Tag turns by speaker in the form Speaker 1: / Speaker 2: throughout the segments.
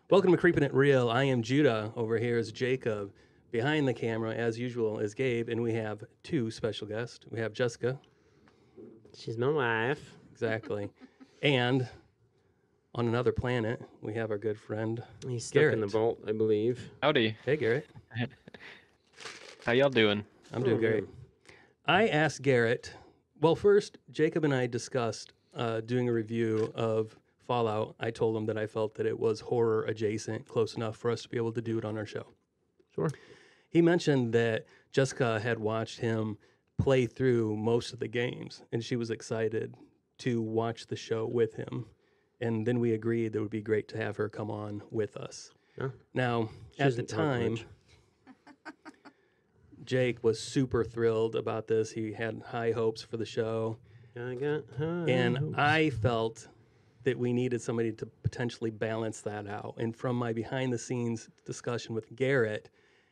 Speaker 1: Welcome to Creepin' It Real. I am Judah. Over here is Jacob. Behind the camera, as usual, is Gabe, and we have two special guests. We have Jessica.
Speaker 2: She's my wife.
Speaker 1: Exactly. And on another planet, we have our good friend,
Speaker 2: He's stuck
Speaker 1: Garrett.
Speaker 2: in the vault, I believe.
Speaker 3: Howdy.
Speaker 1: Hey, Garrett.
Speaker 3: How y'all doing?
Speaker 1: I'm doing great. I asked Garrett, well, first, Jacob and I discussed doing a review of Fallout. I told him that I felt that it was horror adjacent, close enough for us to be able to do it on our show.
Speaker 2: Sure.
Speaker 1: He mentioned that Jessica had watched him play through most of the games, and she was excited to watch the show with him. And then we agreed that it would be great to have her come on with us.
Speaker 2: Yeah.
Speaker 1: Now, at the time, Jake was super thrilled about this. He had high hopes for the show. And I felt that we needed somebody to potentially balance that out. And from my behind-the-scenes discussion with Garrett,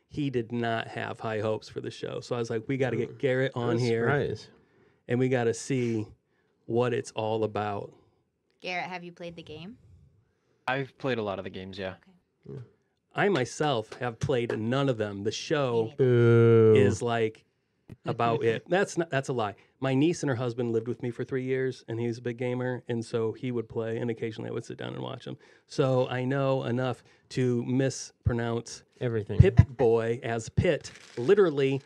Speaker 1: he did not have high hopes for the show. So I was like, we got to get Garrett on here.
Speaker 2: Surprise.
Speaker 1: And we got to see what it's all about.
Speaker 4: Garrett, have you played the game?
Speaker 3: I've played a lot of the games, yeah.
Speaker 4: Okay.
Speaker 1: I myself have played none of them. The show
Speaker 2: Boo.
Speaker 1: is like about it. That's a lie. My niece and her husband lived with me for 3 years, and he's a big gamer, and so he would play, and occasionally I would sit down and watch him. So I know enough to mispronounce
Speaker 2: everything.
Speaker 1: Pip-Boy as Pit. Literally,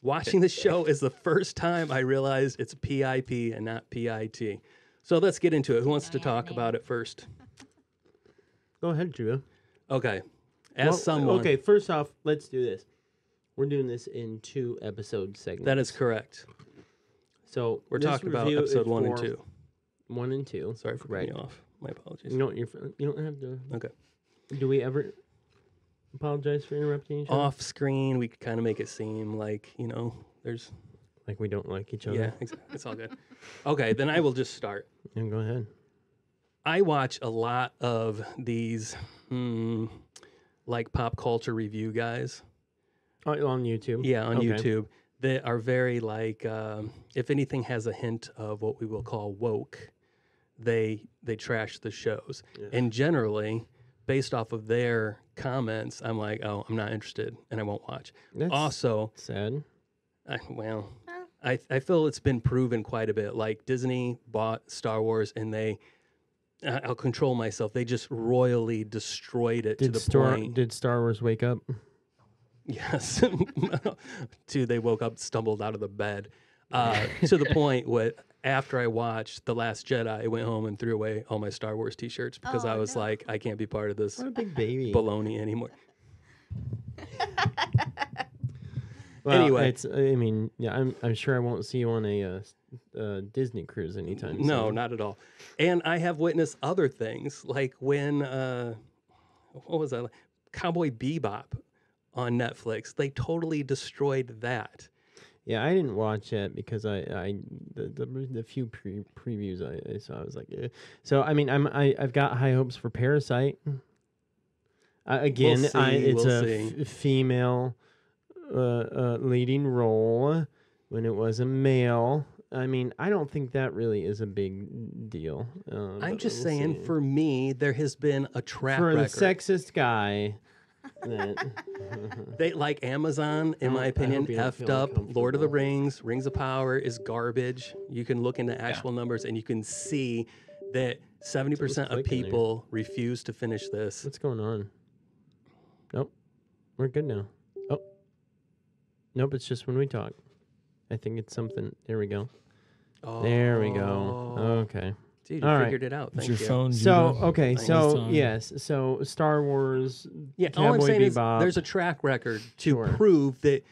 Speaker 1: watching the show is the first time I realized it's P-I-P and not P-I-T. So let's get into it. Who wants to talk about it first?
Speaker 2: Go ahead, Drew.
Speaker 1: Okay. Someone...
Speaker 2: Okay, first off, let's do this. We're doing this in 2 episode segments.
Speaker 1: That is correct.
Speaker 2: So
Speaker 1: we're talking about episode 1 and 2.
Speaker 2: 1 and 2.
Speaker 1: Sorry for cutting you off. My apologies.
Speaker 2: You don't have to.
Speaker 1: Okay.
Speaker 2: Do we ever apologize for interrupting each other?
Speaker 1: Off screen, we could kind of make it seem like, there's...
Speaker 2: Like we don't like each other?
Speaker 1: Yeah, exactly. It's all good. Okay, then I will just start.
Speaker 2: And go ahead.
Speaker 1: I watch a lot of these, like pop culture review guys.
Speaker 2: Oh, on YouTube?
Speaker 1: Yeah, on
Speaker 2: Okay.
Speaker 1: YouTube. That are very like, if anything has a hint of what we will call woke, they trash the shows.
Speaker 2: Yeah.
Speaker 1: And generally, based off of their comments, I'm like, oh, I'm not interested, and I won't watch.
Speaker 2: That's
Speaker 1: Also,
Speaker 2: sad.
Speaker 1: I feel it's been proven quite a bit. Like Disney bought Star Wars, and I'll control myself. They just royally destroyed it to the point.
Speaker 2: Did Star Wars wake up?
Speaker 1: Yes. They woke up, stumbled out of the bed. To the point where after I watched The Last Jedi, I went home and threw away all my Star Wars T-shirts because I was like, I can't be part of this
Speaker 2: What a big baby.
Speaker 1: baloney anymore.
Speaker 2: Well,
Speaker 1: Anyway.
Speaker 2: I'm sure I won't see you on a Disney cruise anytime soon.
Speaker 1: No, not at all. And I have witnessed other things, like when, what was that? Cowboy Bebop on Netflix. They totally destroyed that.
Speaker 2: Yeah, I didn't watch it because the few previews I saw, I was like, eh. So I mean, I've got high hopes for Parasite. Again,
Speaker 1: We'll
Speaker 2: it's
Speaker 1: see.
Speaker 2: Female leading role when it was a male. I mean, I don't think that really is a big deal.
Speaker 1: I'm
Speaker 2: but
Speaker 1: just
Speaker 2: we'll
Speaker 1: saying,
Speaker 2: see.
Speaker 1: for me, there has been a track
Speaker 2: For the
Speaker 1: record.
Speaker 2: sexist guy.
Speaker 1: They like Amazon, in my opinion,
Speaker 2: hope you don't
Speaker 1: effed
Speaker 2: feel
Speaker 1: up. Lord of the
Speaker 2: uncomfortable.
Speaker 1: Rings, Rings of Power is garbage. You can look into actual numbers, and you can see that 70% of
Speaker 2: clicking there?
Speaker 1: people refuse to finish this.
Speaker 2: What's going on? Nope. We're good now. Oh. Nope, it's just when we talk. I think it's something. There we go.
Speaker 1: Oh,
Speaker 2: There we go. Okay.
Speaker 1: Dude, you
Speaker 2: All right.
Speaker 1: figured it out.
Speaker 5: It's
Speaker 1: Thank
Speaker 5: your
Speaker 1: you.
Speaker 5: phone.
Speaker 2: So,
Speaker 5: Judah.
Speaker 2: okay.
Speaker 1: Thanks.
Speaker 2: So,
Speaker 5: Time.
Speaker 2: yes. So, Star Wars.
Speaker 1: Yeah, all I'm
Speaker 2: Cowboy
Speaker 1: saying is
Speaker 2: Bebop.
Speaker 1: there's a track record to
Speaker 2: Sure.
Speaker 1: prove that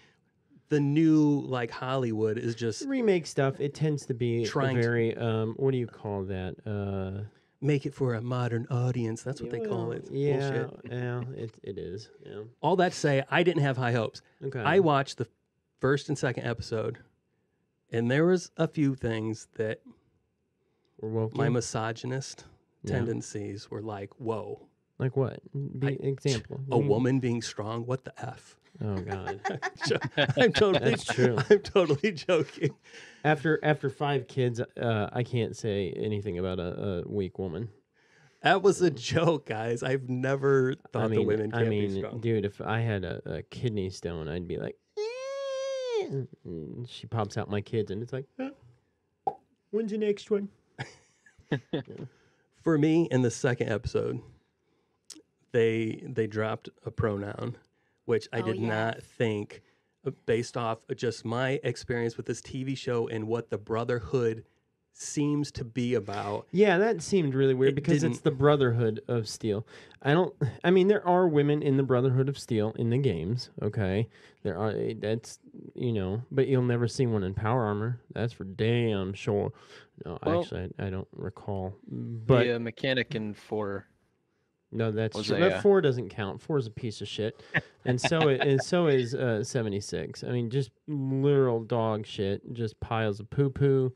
Speaker 1: the new, like, Hollywood is just
Speaker 2: remake stuff. It tends to be
Speaker 1: Trying
Speaker 2: a
Speaker 1: to-
Speaker 2: very, what do you call that?
Speaker 1: make it for a modern audience. That's what they call
Speaker 2: well,
Speaker 1: it. It's
Speaker 2: Yeah.
Speaker 1: bullshit.
Speaker 2: Yeah. It is. Yeah.
Speaker 1: All that to say, I didn't have high hopes.
Speaker 2: Okay.
Speaker 1: I watched the first and second episode, and there was a few things that
Speaker 2: We're woke.
Speaker 1: my misogynist
Speaker 2: Yeah.
Speaker 1: tendencies were like, whoa,
Speaker 2: Like what? Example.
Speaker 1: a woman being strong, what the F?
Speaker 2: Oh God.
Speaker 1: I'm totally,
Speaker 2: That's true.
Speaker 1: I'm totally joking.
Speaker 2: After 5 kids, I can't say anything about a weak woman.
Speaker 1: That was a joke, guys. I've never thought the women can't be strong.
Speaker 2: Dude, if I had a kidney stone, I'd be like, and she pops out my kids, and it's like, when's the next one?
Speaker 1: For me, in the second episode, they dropped a pronoun, which I did not think, based off of just my experience with this TV show and what the Brotherhood seems to be about.
Speaker 2: Yeah, that seemed really weird because it's the Brotherhood of Steel. I mean, there are women in the Brotherhood of Steel in the games, okay? There are, but you'll never see one in power armor. That's for damn sure. No,
Speaker 3: Well,
Speaker 2: actually, I don't recall. But
Speaker 3: the mechanic in 4.
Speaker 2: no, that's
Speaker 3: Was
Speaker 2: true.
Speaker 3: it,
Speaker 2: But
Speaker 3: yeah.
Speaker 2: 4 doesn't count. 4 is a piece of shit, and so is 76. I mean, just literal dog shit. Just piles of poo poo,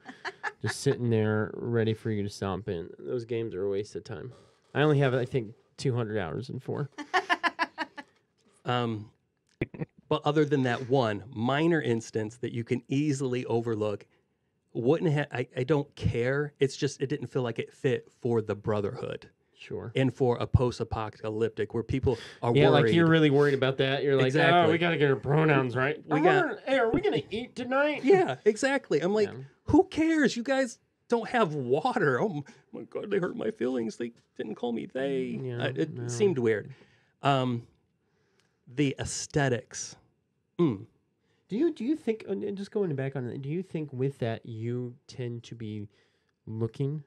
Speaker 2: just sitting there ready for you to stomp in. Those games are a waste of time. I only have, I think, 200 hours in 4.
Speaker 1: But other than that one minor instance that you can easily overlook, I don't care. It's just it didn't feel like it fit for the Brotherhood.
Speaker 2: Sure.
Speaker 1: And for a post-apocalyptic where people are
Speaker 2: Yeah,
Speaker 1: worried.
Speaker 2: like you're really worried about that. You're like,
Speaker 1: Exactly.
Speaker 2: oh, we got to get our pronouns right. Hey, are we going to eat tonight?
Speaker 1: Yeah, exactly. I'm like,
Speaker 2: Yeah.
Speaker 1: who cares? You guys don't have water. Oh my God, they hurt my feelings. They didn't call me they.
Speaker 2: Yeah,
Speaker 1: It
Speaker 2: no.
Speaker 1: seemed weird. The aesthetics.
Speaker 2: Do you think, and just going back on that, do you think with that you tend to be looking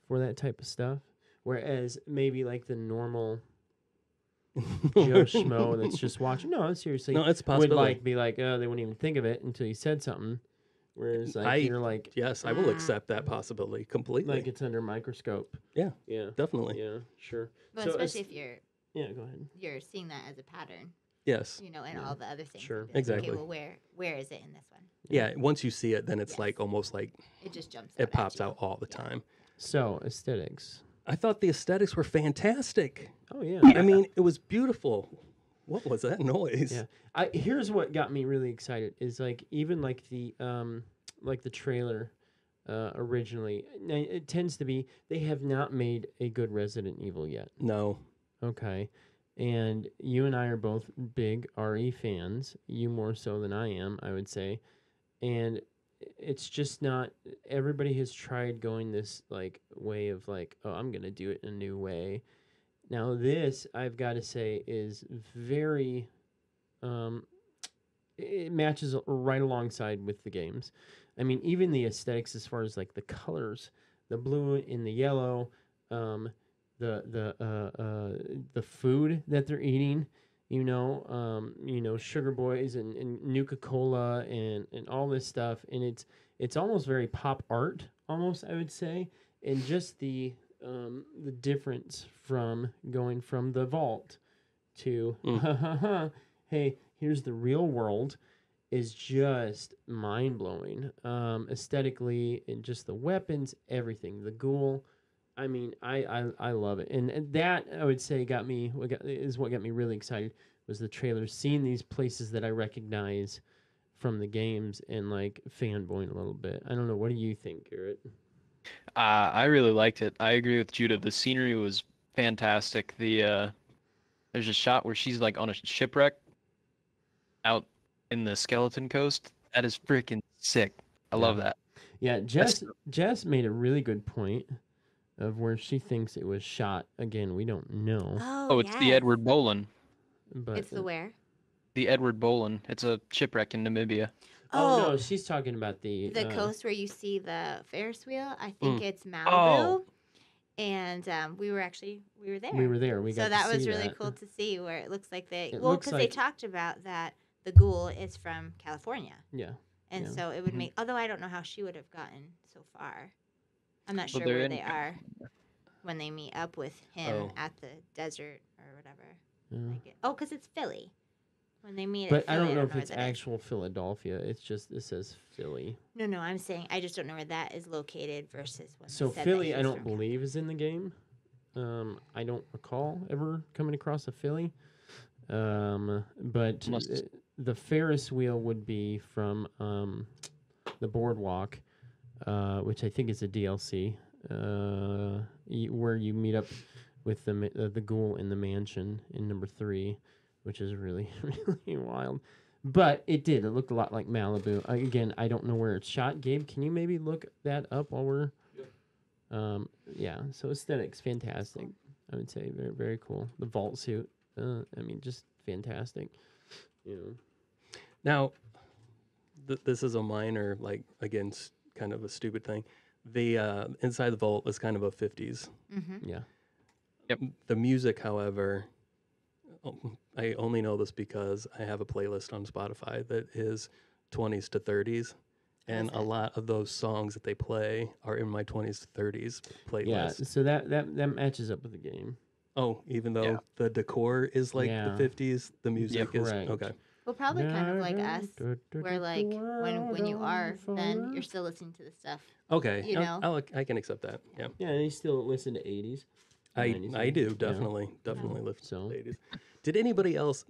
Speaker 2: for that type of stuff? Whereas maybe like the normal Joe Schmo that's just watching. No, seriously.
Speaker 1: No, it's
Speaker 2: would
Speaker 1: possible.
Speaker 2: be like, oh, they wouldn't even think of it until you said something. Whereas like you're like,
Speaker 1: Yes, I will accept that possibility completely.
Speaker 2: like it's under a microscope.
Speaker 1: Yeah,
Speaker 2: Yeah.
Speaker 1: definitely.
Speaker 2: Yeah, sure.
Speaker 4: Well,
Speaker 2: So
Speaker 4: especially if
Speaker 2: yeah, go ahead.
Speaker 4: you're seeing that as a pattern,
Speaker 1: Yes.
Speaker 4: and all the other things.
Speaker 2: Sure.
Speaker 4: You'd be like,
Speaker 1: Exactly.
Speaker 4: Okay, well, where is it in this one?
Speaker 1: Yeah, once you see it, then it's
Speaker 4: Yes.
Speaker 1: like almost like
Speaker 4: It just jumps.
Speaker 1: it
Speaker 4: at
Speaker 1: pops
Speaker 4: you.
Speaker 1: out all the time.
Speaker 2: So aesthetics.
Speaker 1: I thought the aesthetics were fantastic.
Speaker 2: Oh yeah.
Speaker 1: I mean, it was beautiful. What was that noise?
Speaker 2: Yeah. Here's what got me really excited is like even like the trailer originally. It tends to be they have not made a good Resident Evil yet.
Speaker 1: No.
Speaker 2: Okay. And you and I are both big RE fans. You more so than I am, I would say. And it's just not everybody has tried going this like way of like, oh, I'm gonna do it in a new way. Now this, I've got to say, is very it matches right alongside with the games. I mean, even the aesthetics as far as like the colors, the blue and the yellow, the food that they're eating, Sugar Boys and Nuka-Cola and all this stuff, and it's almost very pop art, almost I would say, and just the difference from going from the vault to hey, here's the real world is just mind-blowing, aesthetically, and just the weapons, everything, the ghoul. I mean, I love it, and that I would say got me. What got me really excited was the trailers, seeing these places that I recognize from the games, and like fanboying a little bit. I don't know. What do you think, Garrett?
Speaker 3: I really liked it. I agree with Judah. The scenery was fantastic. There's a shot where she's like on a shipwreck out in the Skeleton Coast. That is freaking sick. I love that.
Speaker 2: Yeah, Jess made a really good point of where she thinks it was shot. Again, we don't know,
Speaker 3: Oh, it's the Edward Bolen.
Speaker 2: but
Speaker 4: It's the where?
Speaker 3: The Edward Bolen. It's a shipwreck in Namibia.
Speaker 2: Oh no, she's talking about the
Speaker 4: coast where you see the Ferris wheel. I think it's Malibu.
Speaker 3: Oh.
Speaker 4: And we were there.
Speaker 2: We were there. We
Speaker 4: So
Speaker 2: got
Speaker 4: that
Speaker 2: to
Speaker 4: was
Speaker 2: see
Speaker 4: really
Speaker 2: that.
Speaker 4: cool to see where it looks like
Speaker 2: It
Speaker 4: because
Speaker 2: looks
Speaker 4: they
Speaker 2: like-
Speaker 4: talked about that the ghoul is from California.
Speaker 2: Yeah.
Speaker 4: And
Speaker 2: Yeah.
Speaker 4: so it would make, although I don't know how she would have gotten so far. I'm not
Speaker 3: Well,
Speaker 4: sure
Speaker 3: they're
Speaker 4: where
Speaker 3: in-
Speaker 4: they are when they meet up with him
Speaker 1: Oh.
Speaker 4: at the desert or whatever.
Speaker 2: Yeah.
Speaker 4: Because it's Philly. When they meet
Speaker 2: But
Speaker 4: at
Speaker 2: I
Speaker 4: Philly,
Speaker 2: don't know if
Speaker 4: where
Speaker 2: it's
Speaker 4: that is.
Speaker 2: actual Philadelphia. It's just it says Philly.
Speaker 4: No, I'm saying I just don't know where that is located versus when
Speaker 2: So
Speaker 4: they said
Speaker 2: Philly,
Speaker 4: that
Speaker 2: I
Speaker 4: he's
Speaker 2: don't
Speaker 4: from
Speaker 2: believe is in the game. I don't recall ever coming across a Philly. But
Speaker 3: Must-
Speaker 2: the Ferris wheel would be from the Boardwalk, which I think is a DLC. where you meet up with the ghoul in the mansion in number 3, which is really really wild. But it looked a lot like Malibu. Again, I don't know where it's shot. Gabe, can you maybe look that up while we're? Yeah. So aesthetics, fantastic. I would say very very cool. The vault suit. I mean, just fantastic. You know.
Speaker 1: Now, this is a minor, like again, kind of a stupid thing. The inside the vault is kind of a 50s.
Speaker 4: Mm-hmm.
Speaker 2: Yeah.
Speaker 3: Yep.
Speaker 1: The music, however, I only know this because I have a playlist on Spotify that is 20s to 30s. And a lot of those songs that they play are in my 20s to 30s playlist.
Speaker 2: Yeah, so that matches up with the game.
Speaker 1: Oh, even though the decor is like the 50s, the music is
Speaker 2: correct.
Speaker 1: Okay.
Speaker 4: Well, probably kind of like us, where like when you are, then you're still listening to the stuff.
Speaker 1: Okay,
Speaker 4: You know?
Speaker 1: I can accept that. Yeah,
Speaker 2: Yeah, they still listen to 80s.
Speaker 1: I
Speaker 2: 90s,
Speaker 1: do
Speaker 2: yeah.
Speaker 1: definitely live
Speaker 2: So-
Speaker 1: the 80s. Did anybody else?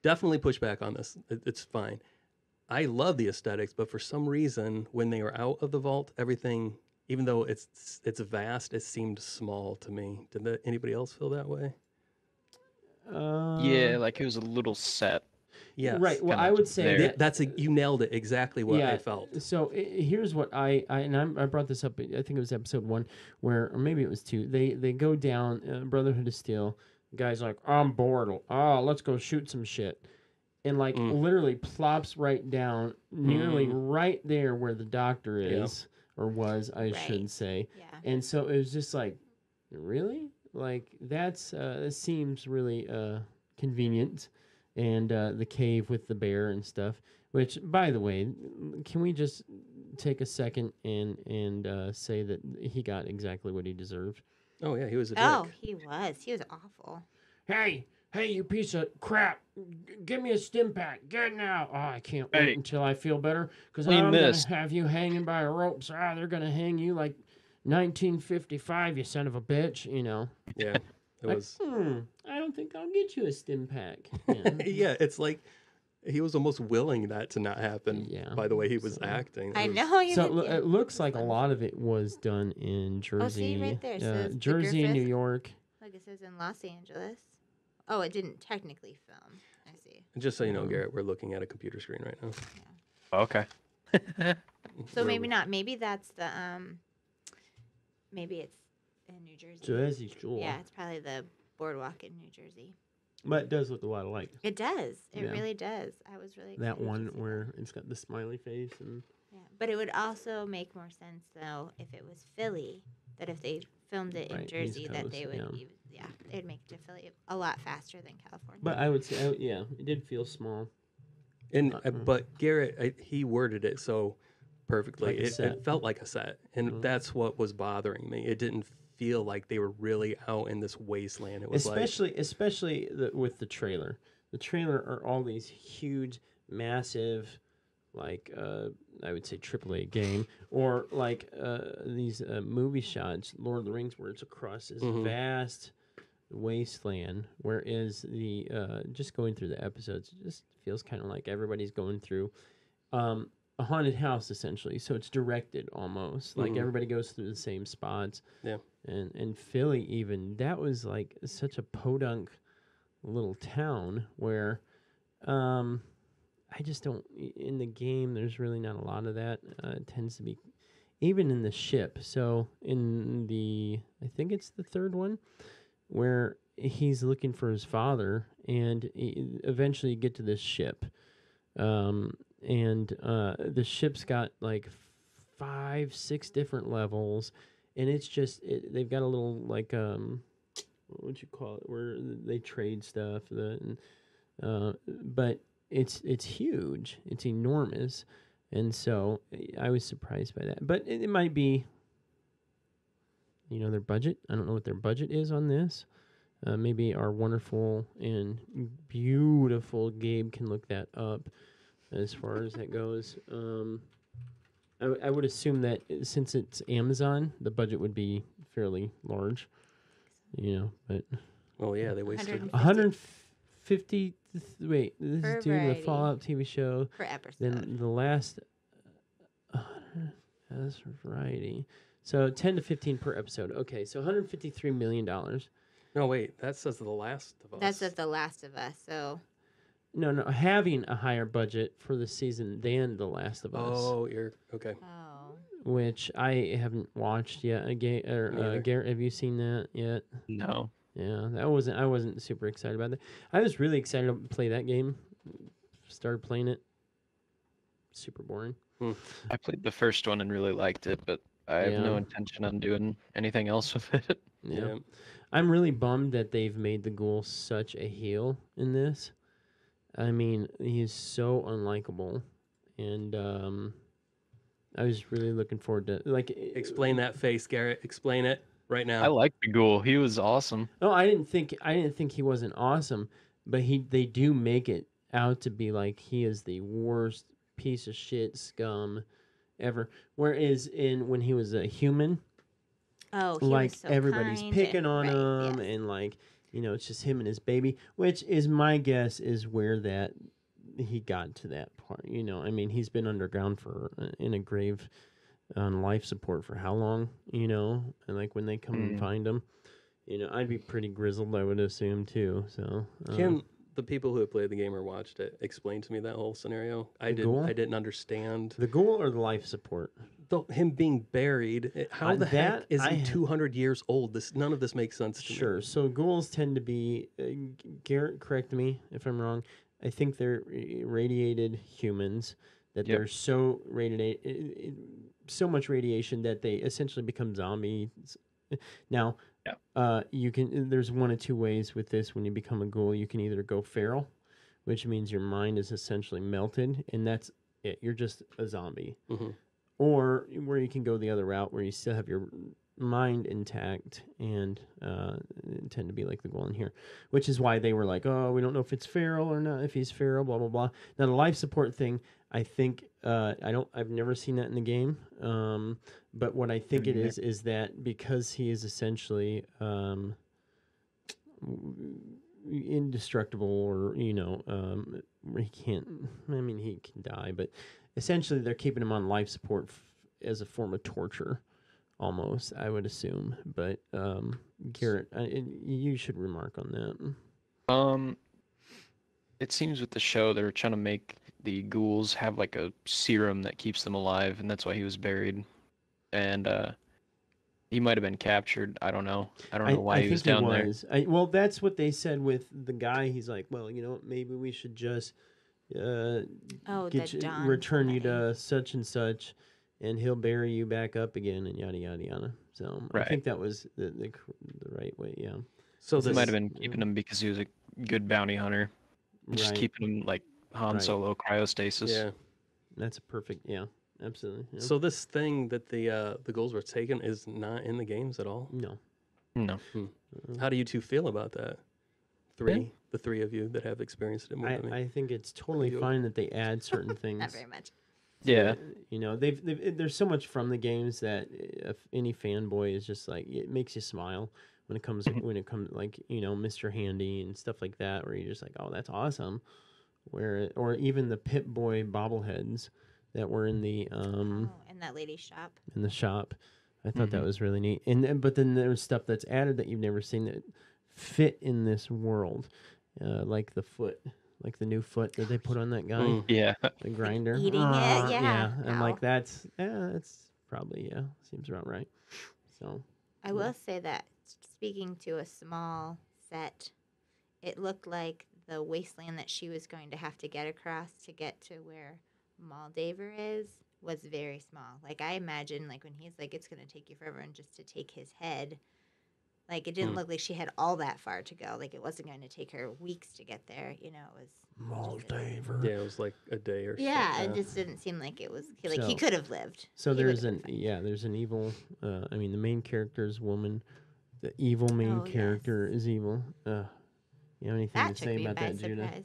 Speaker 1: Definitely push back on this. It's fine. I love the aesthetics, but for some reason, when they were out of the vault, everything, even though it's vast, it seemed small to me. Did anybody else feel that way?
Speaker 3: Yeah, like it was a little set.
Speaker 1: Yeah,
Speaker 2: Right. Well,
Speaker 3: kinda
Speaker 2: I would say
Speaker 3: there.
Speaker 2: that,
Speaker 1: you nailed it exactly what I felt.
Speaker 2: So here's what I brought this up. I think it was episode 1, or maybe it was 2. They go down Brotherhood of Steel. The guy's like, I'm bored. Oh, let's go shoot some shit. And like literally plops right down, nearly right there where the doctor is or was, I should say.
Speaker 4: Yeah.
Speaker 2: And so it was just like, really? Like that seems really convenient. And the cave with the bear and stuff. Which, by the way, can we just take a second and say that he got exactly what he deserved?
Speaker 1: Oh yeah, he was a dick.
Speaker 4: Oh, he was awful.
Speaker 2: Hey, you piece of crap! Give me a stim pack, get it now! Oh, I can't
Speaker 3: Hey,
Speaker 2: wait until I feel better because
Speaker 3: clean
Speaker 2: I'm
Speaker 3: this.
Speaker 2: gonna have you hanging by a rope. So, they're gonna hang you like 1955, you son of a bitch. You know.
Speaker 1: Yeah, it was.
Speaker 2: I don't think I'll get you a stim pack. Yeah.
Speaker 1: Yeah, it's like he was almost willing that to not happen.
Speaker 2: Yeah.
Speaker 1: By the way he was acting.
Speaker 4: I
Speaker 1: It was-
Speaker 4: know you.
Speaker 2: So it looks like a lot of it was done in Jersey.
Speaker 4: see, right there, it says the
Speaker 2: Jersey, New
Speaker 4: Griffith.
Speaker 2: York.
Speaker 4: Like it says in Los Angeles. Oh, it didn't technically film. I see.
Speaker 1: Just so you know, Garrett, we're looking at a computer screen right now.
Speaker 3: Okay.
Speaker 4: So maybe not. Maybe that's the Maybe it's in New Jersey.
Speaker 2: Jersey Shore.
Speaker 4: Yeah, it's probably the boardwalk in New Jersey.
Speaker 2: But it does look a lot alike.
Speaker 4: It does. It
Speaker 2: Yeah.
Speaker 4: really does. I was really excited
Speaker 2: That
Speaker 4: to
Speaker 2: one
Speaker 4: see
Speaker 2: where it's got the smiley face and
Speaker 4: Yeah, but it would also make more sense though if it was Philly. That if they filmed it in
Speaker 2: Right, East
Speaker 4: Jersey, that
Speaker 2: Coast,
Speaker 4: they would.
Speaker 2: yeah.
Speaker 4: They'd make it to Philly a lot faster than California.
Speaker 2: but I would say yeah, it did feel small.
Speaker 1: And but Garrett, he worded it so perfectly.
Speaker 2: Like a set.
Speaker 1: It felt like a set, and that's what was bothering me. It didn't feel like they were really out in this wasteland. It was
Speaker 2: especially with the trailer. The trailer are all these huge, massive, like I would say AAA game, or like these movie shots, Lord of the Rings, where it's across this vast wasteland. Whereas the just going through the episodes, it just feels kind of like everybody's going through a haunted house essentially. So it's directed almost like everybody goes through the same spots.
Speaker 1: Yeah.
Speaker 2: And Philly even that was like such a podunk little town where I just don't in the game there's really not a lot of that. It tends to be even in the ship. So in the I think it's the third one where he's looking for his father and eventually you get to this ship. And the ship's got like 5-6 different levels and it's just they've got a little like what would you call it where they trade stuff but it's huge, it's enormous, and so I was surprised by that. But it might be their budget. I don't know what their budget is on this. Maybe our wonderful and beautiful Gabe can look that up as far as that goes. I would assume that since it's Amazon, the budget would be fairly large, but
Speaker 1: well, yeah, they wasted
Speaker 2: 150. Wait, this
Speaker 4: Per
Speaker 2: is due to the
Speaker 4: variety.
Speaker 2: Fallout TV show.
Speaker 4: per episode.
Speaker 2: Then the last, that's for variety. So 10 to 15 per episode. Okay, so $153 million.
Speaker 1: No, wait. That says The Last of Us.
Speaker 4: That's The Last of Us. So
Speaker 2: No, having a higher budget for the season than The Last of Us.
Speaker 1: Oh, you're okay.
Speaker 4: oh,
Speaker 2: Which I haven't watched yet.
Speaker 1: Me either.
Speaker 2: Garrett, have you seen that yet?
Speaker 3: No.
Speaker 2: Yeah, I wasn't super excited about that. I was really excited to play that game. Started playing it. Super boring.
Speaker 3: I played the first one and really liked it, but I have no
Speaker 2: Yeah.
Speaker 3: intention on doing anything else with it.
Speaker 2: Yeah. I'm really bummed that they've made the ghoul such a heel in this. I mean, he's so unlikable, and I was really looking forward to
Speaker 1: Explain that face, Garrett. Explain it right now.
Speaker 3: I liked the ghoul. He was awesome.
Speaker 2: No, I didn't think he wasn't awesome, but they do make it out to be like he is the worst piece of shit scum ever. Whereas when he was a human,
Speaker 4: he
Speaker 2: like
Speaker 4: was so
Speaker 2: everybody's
Speaker 4: kind
Speaker 2: picking
Speaker 4: and,
Speaker 2: on
Speaker 4: right,
Speaker 2: him,
Speaker 4: yes.
Speaker 2: and like it's just him and his baby, which is my guess is where that he got to that part. I mean, he's been underground in a grave on life support for how long? And like when they come and find him, I'd be pretty grizzled, I would assume too. So
Speaker 1: Can the people who have played the game or watched it explain to me that whole scenario? I
Speaker 2: ghoul?
Speaker 1: didn't understand
Speaker 2: the ghoul or the life support?
Speaker 1: him being buried. How the heck is he 200 years old? None of this makes sense to me.
Speaker 2: Sure. So ghouls tend to be. Garrett, correct me if I'm wrong. I think they're radiated humans that they're so radiated, so much radiation that they essentially become zombies. Now, you can. There's one of two ways with this. When you become a ghoul, you can either go feral, which means your mind is essentially melted, and that's it. You're just a zombie.
Speaker 1: Mm-hmm.
Speaker 2: Or where you can go the other route, where you still have your mind intact and tend to be like the ghoul in here, which is why they were like, oh, we don't know if it's feral or not, if he's feral, blah blah blah. Now the life support thing, I think I've never seen that in the game, but what I think it is that because he is essentially indestructible, or he can't. I mean, he can die, but essentially they're keeping him on life support as a form of torture, almost, I would assume. But Garrett, you should remark on that.
Speaker 3: It seems with the show they're trying to make the ghouls have like a serum that keeps them alive, and that's why he was buried. And he might have been captured. I don't know. I don't know why he was down there.
Speaker 2: Well, that's what they said with the guy. He's like, well, maybe we should just return you to such and such, and he'll bury you back up again, and yada yada yada. So I think that was the right way. Yeah.
Speaker 3: So this might have been keeping him because he was a good bounty hunter, just keeping him like Han Solo cryostasis.
Speaker 1: Yeah,
Speaker 2: that's a perfect. Yeah, absolutely. Yeah.
Speaker 1: So this thing that the ghouls were taken is not in the games at all.
Speaker 2: No.
Speaker 1: How do you two feel about that? The three of you that have experienced it more than me.
Speaker 2: I think it's totally fine that they add certain things.
Speaker 4: Not very much.
Speaker 3: Yeah.
Speaker 2: There's so much from the games that if any fanboy is just like, it makes you smile when it comes like, Mr. Handy and stuff like that, where you're just like, oh, that's awesome. Or even the Pip-Boy bobbleheads that were in the
Speaker 4: in that lady's shop.
Speaker 2: In the shop. I thought that was really neat. But then there's stuff that's added that you've never seen that fit in this world, like the foot, like the new foot that they put on that guy.
Speaker 3: Yeah,
Speaker 2: the grinder.
Speaker 4: Eating it, yeah.
Speaker 2: I'm like, that's probably seems about right. So
Speaker 4: I will say that speaking to a small set, it looked like the wasteland that she was going to have to get across to get to where Moldaver is was very small. Like I imagine, like when he's like, it's going to take you forever, and just to take his head. Like, it didn't look like she had all that far to go. Like, it wasn't going to take her weeks to get there. It was...
Speaker 2: Moldaver.
Speaker 1: Yeah, it was like a day or so.
Speaker 4: Yeah, it just didn't seem like it was... Like, he could have lived.
Speaker 2: So there's an evil... the main character is woman. The evil main character is evil. You have anything to say about that, Judah?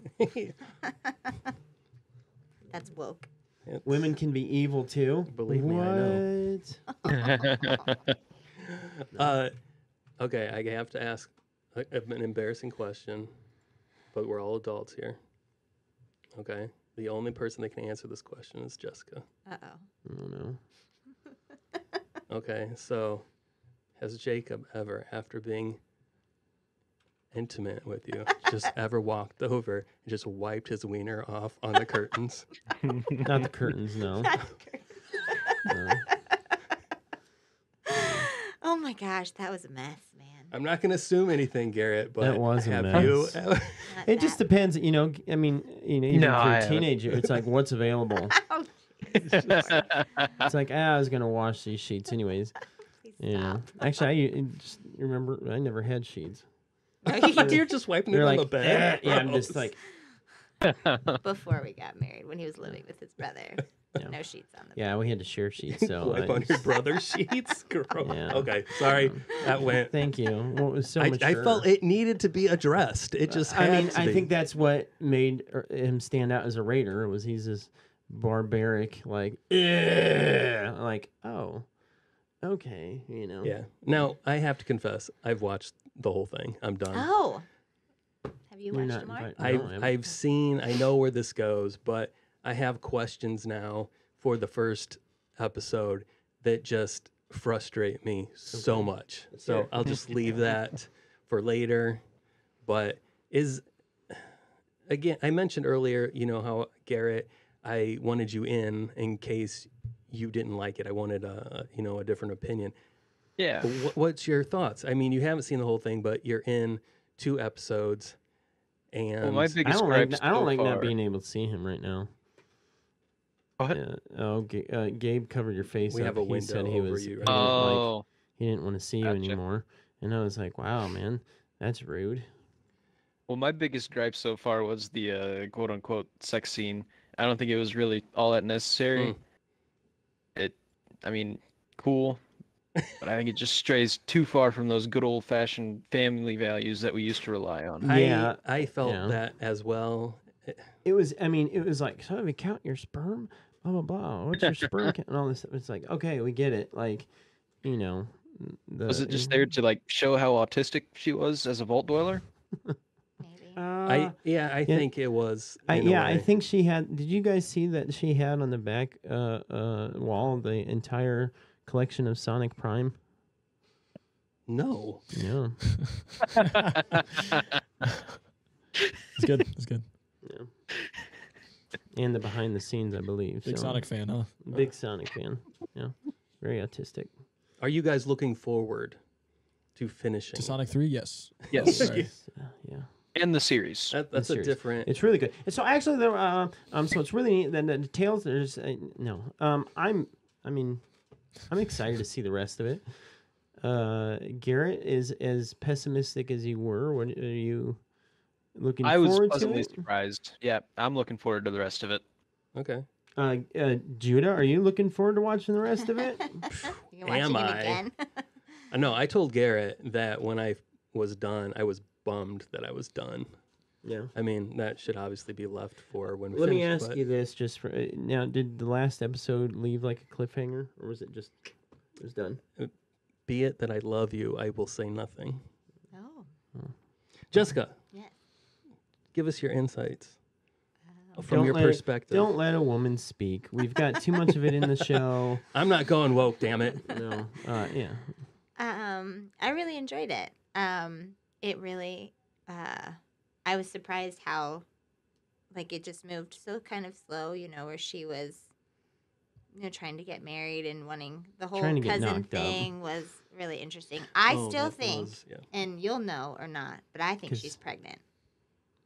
Speaker 4: That's woke.
Speaker 2: Women can be evil, too?
Speaker 1: Believe me, I know. Okay, I have to ask an embarrassing question, but we're all adults here. Okay? The only person that can answer this question is Jessica.
Speaker 4: Uh-oh.
Speaker 2: I don't know.
Speaker 1: Okay, so has Jacob ever, after being intimate with you, just ever walked over and just wiped his wiener off on the curtains?
Speaker 2: Not the curtains, no. No.
Speaker 4: Oh my gosh, that was a mess, man.
Speaker 1: I'm not going to assume anything, Garrett, but
Speaker 2: That was a
Speaker 1: have
Speaker 2: mess.
Speaker 1: you ever?
Speaker 4: Not
Speaker 2: It just
Speaker 4: that.
Speaker 2: depends, you know. I mean, even
Speaker 3: No,
Speaker 2: for
Speaker 3: I
Speaker 2: a
Speaker 3: haven't.
Speaker 2: teenager, it's like what's available.
Speaker 4: Oh, jeez, Lord.
Speaker 2: It's like I was gonna wash these sheets anyways.
Speaker 4: Please
Speaker 2: You know,
Speaker 4: stop.
Speaker 2: actually, I just remember I never had sheets.
Speaker 1: You're just wiping it
Speaker 2: You're
Speaker 1: on
Speaker 2: like,
Speaker 1: the bed?
Speaker 2: yeah, I'm just
Speaker 1: Gross.
Speaker 2: like,
Speaker 4: Before we got married, when he was living with his brother.
Speaker 2: Yeah.
Speaker 4: No sheets on the
Speaker 2: yeah, we had to share sheets. So
Speaker 1: Wipe on your brother's sheets? Gross.
Speaker 2: Yeah.
Speaker 1: Okay, sorry. That went.
Speaker 2: Thank you. Well, it was so
Speaker 1: I
Speaker 2: mature.
Speaker 1: felt it needed to be addressed. It just
Speaker 2: I
Speaker 1: had
Speaker 2: mean,
Speaker 1: to
Speaker 2: I
Speaker 1: be.
Speaker 2: think that's what made him stand out as a raider. Was he's this barbaric, like, oh, okay, you know.
Speaker 1: Yeah. Now, I have to confess, I've watched the whole thing. I'm done.
Speaker 4: Oh. Have you
Speaker 2: You're
Speaker 4: watched
Speaker 2: not
Speaker 4: more?
Speaker 2: invited. No, I haven't.
Speaker 1: I've seen, I know where this goes, but I have questions now for the first episode that just frustrate me so
Speaker 2: Okay.
Speaker 1: much.
Speaker 2: Let's
Speaker 1: So
Speaker 2: hear it.
Speaker 1: I'll just leave that for later. But again, I mentioned earlier, you know, how Garrett, I wanted you in case you didn't like it. I wanted a different opinion.
Speaker 3: Yeah.
Speaker 1: What's your thoughts? I mean, you haven't seen the whole thing, but you're in 2 episodes. And
Speaker 3: Well, my
Speaker 2: I
Speaker 3: biggest
Speaker 2: don't
Speaker 3: gripe
Speaker 2: like. I don't
Speaker 3: so
Speaker 2: like not
Speaker 3: far-
Speaker 2: being able to see him right now.
Speaker 3: Go ahead.
Speaker 2: Yeah. Oh, Gabe covered your face.
Speaker 1: we
Speaker 2: up.
Speaker 1: have a
Speaker 2: He
Speaker 1: window
Speaker 2: said he
Speaker 1: over
Speaker 2: was.
Speaker 1: you.
Speaker 2: He
Speaker 1: Right?
Speaker 2: didn't like.
Speaker 3: Oh,
Speaker 2: He didn't want to see you
Speaker 3: Gotcha.
Speaker 2: anymore, and I was like, "Wow, man, that's rude."
Speaker 3: well, my biggest gripe so far was the quote unquote sex scene. I don't think it was really all that necessary. I mean, cool, but I think it just strays too far from those good old fashioned family values that we used to rely on.
Speaker 2: Yeah,
Speaker 1: I felt
Speaker 2: yeah.
Speaker 1: that as well.
Speaker 2: It was. I mean, it was like, so we count your sperm, blah blah blah. What's your sperm count and all this stuff. It's like, okay, we get it. Like, you know,
Speaker 3: Was it just there to like show how autistic she was as a vault dweller?
Speaker 4: Maybe.
Speaker 1: I think it was.
Speaker 2: I
Speaker 1: in a way.
Speaker 2: think she had. Did you guys see that she had on the back wall the entire collection of Sonic Prime?
Speaker 1: No.
Speaker 2: Yeah.
Speaker 5: It's good. It's good.
Speaker 2: Yeah. And the behind the scenes, I believe.
Speaker 5: Big
Speaker 2: so.
Speaker 5: Sonic fan, huh?
Speaker 2: Big Sonic fan. Yeah. Very autistic.
Speaker 1: Are you guys looking forward to finishing?
Speaker 5: To Sonic 3, yes.
Speaker 3: Yes,
Speaker 5: Right.
Speaker 2: Yeah.
Speaker 3: and the series.
Speaker 1: That's a
Speaker 2: series.
Speaker 1: different.
Speaker 2: It's really good. And so actually, there. So it's really neat. Then the details. There's no. I'm excited to see the rest of it. Garrett is as pessimistic as you were. What are you looking
Speaker 3: I was
Speaker 2: forward to?
Speaker 3: pleasantly
Speaker 2: It?
Speaker 3: surprised. Yeah, I'm looking forward to the rest of it.
Speaker 1: Okay.
Speaker 2: Judah, are you looking forward to watching the rest of it?
Speaker 4: You're watching
Speaker 1: Am
Speaker 4: it
Speaker 1: I?
Speaker 4: again.
Speaker 1: No, I told Garrett that when I was done, I was bummed that I was done.
Speaker 2: Yeah.
Speaker 1: I mean, that should obviously be left for when we
Speaker 2: Let me
Speaker 1: finish,
Speaker 2: ask
Speaker 1: but
Speaker 2: you this, just for now. Did the last episode leave like a cliffhanger, or was it just it was done?
Speaker 1: Be it that I love you, I will say nothing.
Speaker 4: Oh,
Speaker 1: Jessica,
Speaker 4: yes.
Speaker 1: give us your insights from
Speaker 2: Don't
Speaker 1: your
Speaker 2: let it-
Speaker 1: perspective.
Speaker 2: Don't let a woman speak. We've got too much of it in the show.
Speaker 1: I'm not going woke, damn it.
Speaker 2: No. Yeah.
Speaker 4: I really enjoyed it. It really, I was surprised how, like, it just moved so kind of slow, you know, where she was, you know, trying to get married and wanting the whole
Speaker 2: Trying to get
Speaker 4: cousin
Speaker 2: knocked up.
Speaker 4: thing was really interesting. I
Speaker 1: Oh,
Speaker 4: still
Speaker 1: that
Speaker 4: think,
Speaker 1: was- yeah.
Speaker 4: and you'll know or not, but I think
Speaker 2: 'Cause-
Speaker 4: she's pregnant.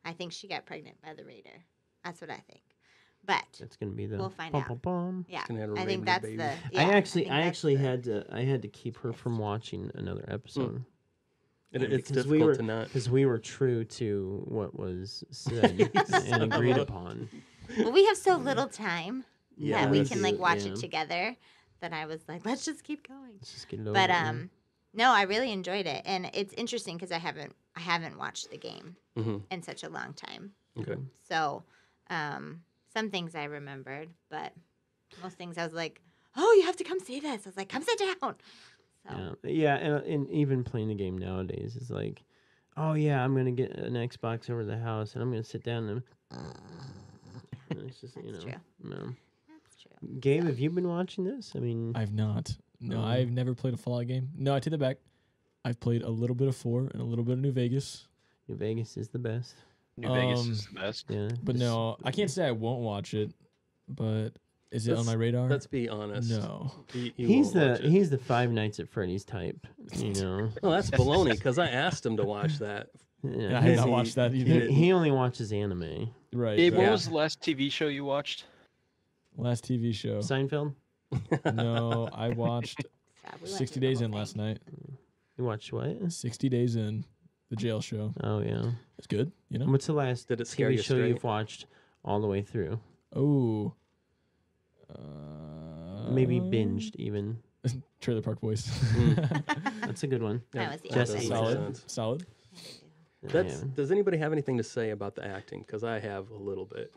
Speaker 4: I think she got pregnant by the raider. That's what I think. But
Speaker 2: That's gonna be the.
Speaker 4: We'll find
Speaker 2: bum,
Speaker 4: out.
Speaker 2: bum, bum.
Speaker 4: yeah,
Speaker 1: Gonna have a
Speaker 4: I think
Speaker 1: raider
Speaker 4: that's
Speaker 1: baby.
Speaker 4: the.
Speaker 2: I
Speaker 4: Yeah,
Speaker 2: actually
Speaker 4: think that's the-
Speaker 2: had to keep her from watching another episode.
Speaker 1: It's
Speaker 2: Because
Speaker 1: difficult to not.
Speaker 2: because we were true to what was said and agreed upon.
Speaker 4: Well, we have so little time
Speaker 1: Yeah,
Speaker 4: that we
Speaker 1: that's
Speaker 4: can like
Speaker 2: it,
Speaker 4: watch
Speaker 2: yeah.
Speaker 4: it together. That I was like, let's just keep going.
Speaker 2: Let's just get it over.
Speaker 4: But
Speaker 2: with.
Speaker 4: no, I really enjoyed it, and it's interesting because I haven't watched the game
Speaker 1: Mhm.
Speaker 4: in such a long time.
Speaker 1: Okay.
Speaker 4: So, some things I remembered, but most things I was like, oh, you have to come see this. I was like, come sit down. So
Speaker 2: Yeah, and even playing the game nowadays is like, oh yeah, I'm gonna get an Xbox over the house and I'm gonna sit down and it's just
Speaker 4: That's
Speaker 2: you know.
Speaker 4: true.
Speaker 2: No.
Speaker 4: that's true.
Speaker 2: Gabe, have you been watching this? I mean,
Speaker 5: I've not. No, I've never played a Fallout game. No, I take that back. I've played a little bit of 4 and a little bit of New Vegas.
Speaker 2: New Vegas is the best.
Speaker 3: New Vegas is the best.
Speaker 2: Yeah,
Speaker 5: But no, I can't say I won't watch it. But is it on my radar?
Speaker 1: Let's be honest.
Speaker 5: No.
Speaker 2: He's the Five Nights at Freddy's type. You know.
Speaker 1: No, that's baloney because I asked him to watch that.
Speaker 5: Yeah, I have not watched that either.
Speaker 2: He only watches anime.
Speaker 5: Right.
Speaker 3: Gabe,
Speaker 5: right.
Speaker 3: what was the last TV show you watched?
Speaker 5: Last TV show?
Speaker 2: Seinfeld.
Speaker 5: No, I watched
Speaker 4: Sad, we went
Speaker 5: 60
Speaker 4: through the
Speaker 5: Days
Speaker 4: whole
Speaker 5: In
Speaker 4: thing.
Speaker 5: last night.
Speaker 2: You watched what?
Speaker 5: 60 Days In, the jail show.
Speaker 2: Oh yeah.
Speaker 5: It's good, you know?
Speaker 2: What's the last
Speaker 1: Did it scare
Speaker 2: TV
Speaker 1: you
Speaker 2: show
Speaker 1: straight?
Speaker 2: you've watched all the way through?
Speaker 5: Oh.
Speaker 2: Maybe binged even.
Speaker 5: Trailer Park Boys.
Speaker 2: That's a good one.
Speaker 4: That was the
Speaker 2: Jesse.
Speaker 4: opposite.
Speaker 5: Solid. Solid.
Speaker 1: That's.
Speaker 2: Yeah.
Speaker 1: Does anybody have anything to say about the acting? Because I have a little bit.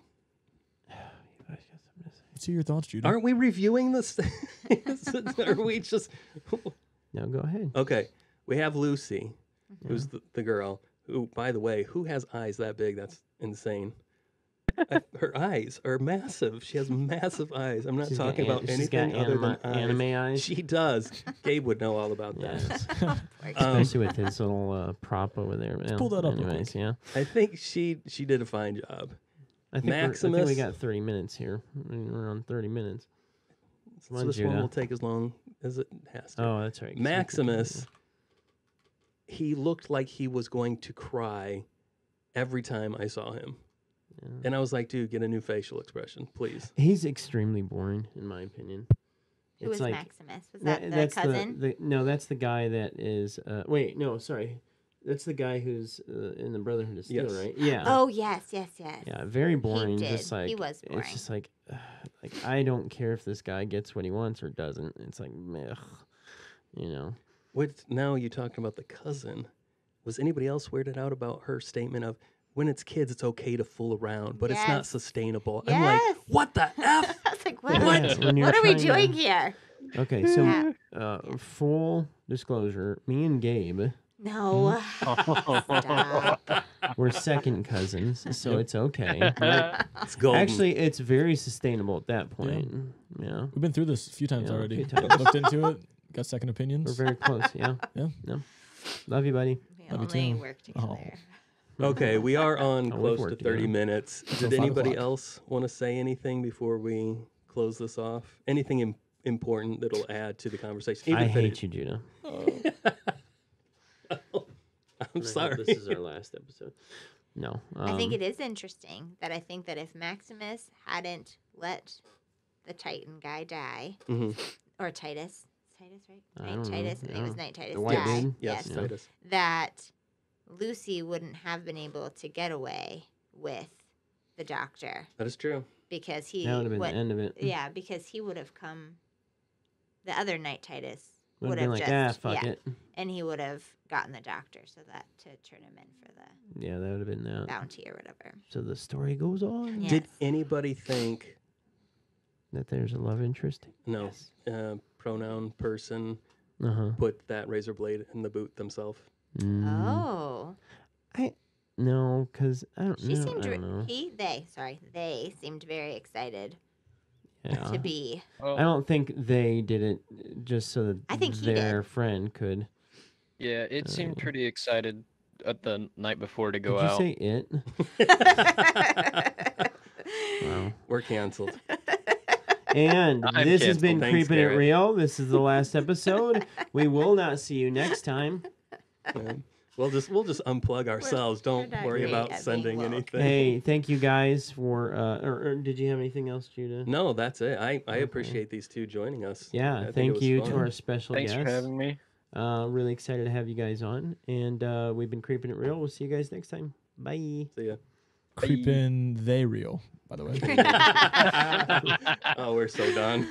Speaker 5: Let's hear your thoughts, Judah.
Speaker 1: Aren't we reviewing this? Are we just?
Speaker 2: No, go ahead.
Speaker 1: Okay, we have Lucy, who's the girl. Who, by the way, who has eyes that big? That's insane. Her eyes are massive. She has massive eyes. I'm not
Speaker 2: She's
Speaker 1: talking
Speaker 2: got
Speaker 1: about
Speaker 2: she's got
Speaker 1: anything other than eyes.
Speaker 2: anime eyes.
Speaker 1: She does. Gabe would know all about that.
Speaker 2: Yes.
Speaker 1: Um,
Speaker 2: Especially with his little prop over there. Well,
Speaker 5: pull that up real
Speaker 2: anyways,
Speaker 5: quick.
Speaker 2: yeah.
Speaker 1: I think she did a fine job.
Speaker 2: I think we
Speaker 1: Maximus.
Speaker 2: got 30 minutes here. We're on 30 minutes. Come
Speaker 1: So
Speaker 2: on,
Speaker 1: this one
Speaker 2: Judah.
Speaker 1: will take as long as it has to.
Speaker 2: Oh, that's right. 'cause we can-
Speaker 1: Maximus, he looked like he was going to cry every time I saw him.
Speaker 2: Yeah.
Speaker 1: And I was like, dude, get a new facial expression, please.
Speaker 2: He's extremely boring, in my opinion.
Speaker 4: Who was
Speaker 2: like-
Speaker 4: Maximus? Was that the
Speaker 2: that's
Speaker 4: cousin?
Speaker 2: No, that's the guy that is. Wait, no, sorry. That's the guy who's in the Brotherhood of Steel,
Speaker 1: Yes.
Speaker 2: right? Yeah.
Speaker 4: Oh yes.
Speaker 2: Yeah, very boring.
Speaker 4: did.
Speaker 2: Just like
Speaker 4: He was boring.
Speaker 2: It's just like I don't care if this guy gets what he wants or doesn't. It's like, meh, you know.
Speaker 1: Now you talking about the cousin. Was anybody else weirded out about her statement of when it's kids, it's okay to fool around, but it's not
Speaker 4: Yes.
Speaker 1: sustainable? I'm like,
Speaker 4: Yes.
Speaker 1: what the F?
Speaker 4: I was like, what?
Speaker 2: Yeah, when you're
Speaker 4: What are we
Speaker 2: trying to-
Speaker 4: doing here?
Speaker 2: Okay, so
Speaker 4: Yeah.
Speaker 2: full disclosure, me and Gabe,
Speaker 4: No. Stop.
Speaker 2: we're second cousins, so it's okay.
Speaker 1: It's golden.
Speaker 2: Actually, it's very sustainable at that point. Yeah,
Speaker 5: We've been through this a few times
Speaker 2: Yeah, a
Speaker 5: already.
Speaker 2: few times.
Speaker 5: Looked into it. Got second
Speaker 2: we're
Speaker 5: opinions.
Speaker 2: very close. Yeah,
Speaker 5: Yeah.
Speaker 2: no, love you, buddy.
Speaker 4: We
Speaker 5: Love you
Speaker 4: only
Speaker 5: too.
Speaker 4: work
Speaker 5: Oh.
Speaker 4: together.
Speaker 1: Okay, we are on
Speaker 2: Oh, we've
Speaker 1: close to
Speaker 2: worked
Speaker 1: 30
Speaker 2: together.
Speaker 1: minutes.
Speaker 5: Till
Speaker 1: Did
Speaker 5: 5
Speaker 1: anybody
Speaker 5: o'clock.
Speaker 1: else want to say anything before we close this off? Anything important that'll add to the conversation?
Speaker 2: I
Speaker 1: Even if it-
Speaker 2: hate you, Judah.
Speaker 1: I'm sorry.
Speaker 2: This is our last episode. No,
Speaker 4: I think it is interesting that I think that if Maximus hadn't let the Titan guy die,
Speaker 1: Mhm.
Speaker 4: or Titus, right?
Speaker 2: I
Speaker 4: Knight
Speaker 2: don't know.
Speaker 4: Titus, his name
Speaker 2: Yeah.
Speaker 4: was Knight Titus,
Speaker 2: The white
Speaker 4: die.
Speaker 2: dude?
Speaker 1: Yes,
Speaker 2: Yeah.
Speaker 1: Titus.
Speaker 4: That Lucy wouldn't have been able to get away with the doctor
Speaker 1: That is true.
Speaker 4: because he
Speaker 2: that would have been
Speaker 4: would-
Speaker 2: the end of it.
Speaker 4: yeah, because he would have come. The other Knight Titus
Speaker 2: Would
Speaker 4: would
Speaker 2: have been like, ah,
Speaker 4: just
Speaker 2: fuck
Speaker 4: yeah,
Speaker 2: it.
Speaker 4: and he would have gotten the doctor so that to turn him in for the
Speaker 2: Yeah, that would have been that.
Speaker 4: bounty or whatever.
Speaker 2: So the story goes on.
Speaker 4: Yes.
Speaker 1: Did anybody think,
Speaker 2: That there's a love interest.
Speaker 1: no, pronoun person
Speaker 2: Uh huh.
Speaker 1: put that razor blade in the boot themselves?
Speaker 4: Oh,
Speaker 2: No, because I don't
Speaker 4: she
Speaker 2: know.
Speaker 4: seemed
Speaker 2: I don't know.
Speaker 4: they seemed very excited
Speaker 2: Yeah.
Speaker 4: to be.
Speaker 3: Oh,
Speaker 2: I don't think they did it just so that
Speaker 4: I think he
Speaker 2: their
Speaker 4: did.
Speaker 2: friend could.
Speaker 3: yeah, it seemed pretty excited at the night before to
Speaker 2: Did
Speaker 3: go
Speaker 2: you
Speaker 3: out.
Speaker 2: say it? Wow.
Speaker 1: We're canceled.
Speaker 2: And
Speaker 3: I'm
Speaker 2: this has
Speaker 3: canceled.
Speaker 2: been
Speaker 1: Thanks,
Speaker 2: Creepin' It
Speaker 1: Garrett.
Speaker 2: Real. This is the last episode. We will not see you next time.
Speaker 1: We'll just unplug ourselves. Don't
Speaker 4: not
Speaker 1: worry
Speaker 4: great
Speaker 1: about
Speaker 4: at
Speaker 1: sending
Speaker 4: being woke.
Speaker 1: anything.
Speaker 2: Hey, thank you guys for. Or did you have anything else, Judah?
Speaker 1: No, that's it. I appreciate these two joining us. I
Speaker 2: Yeah,
Speaker 1: think it
Speaker 2: thank
Speaker 1: was
Speaker 2: you
Speaker 1: fun.
Speaker 2: to our special
Speaker 3: Thanks
Speaker 2: guests.
Speaker 3: for having me.
Speaker 2: Really excited to have you guys on. And we've been Creeping It Real. We'll see you guys next time. Bye.
Speaker 1: See ya.
Speaker 5: Creepin' they real, by the way.
Speaker 1: Oh, we're so done.